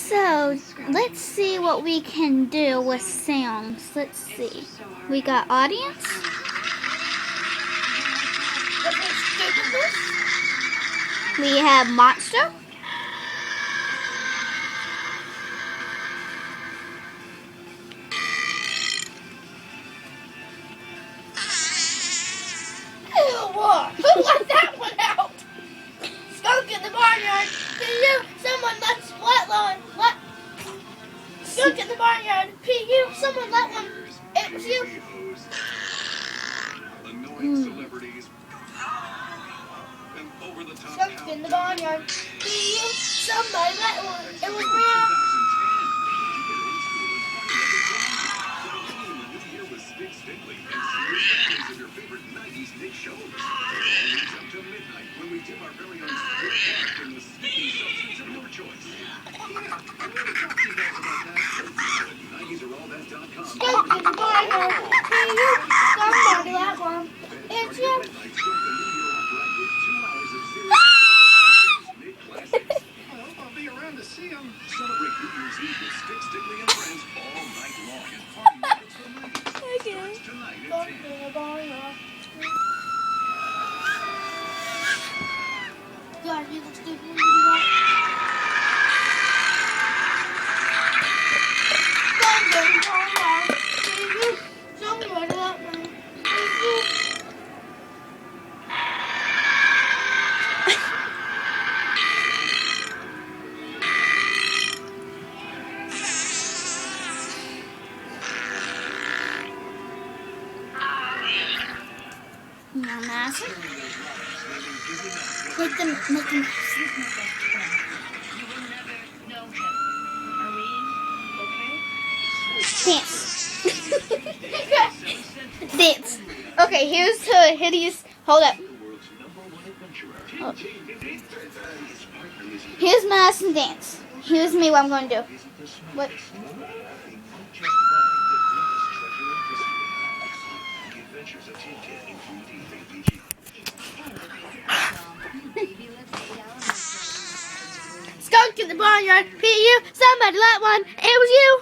So, let's see what we can do with sounds. Let's see. We got audience. We have monster. Who let that one out? Skunk in the barnyard. Someone let one. Skunk in the barnyard. Someone let one. It was you. Skunk in the barnyard. Somebody let one. It was Brianna. Skunk in the barnyard. Somebody let one. It's you. I'll be around to see him. Celebrate New Year's Eve with Stick, Stickly, and friends all night long. And party nights for money. Starts tonight at 10. Skunk in the barnyard. God, you look stupid when you do that. Skunk in the barnyard. Somebody let one. It's you. No mask. Make them. You will never know him. Are we okay? Dance. Dance. Okay, here's the hideous. Hold up. Oh. Here's mask and dance. Here's me. What I'm going to do. What? Skunk in the barnyard. Somebody let one. It was you.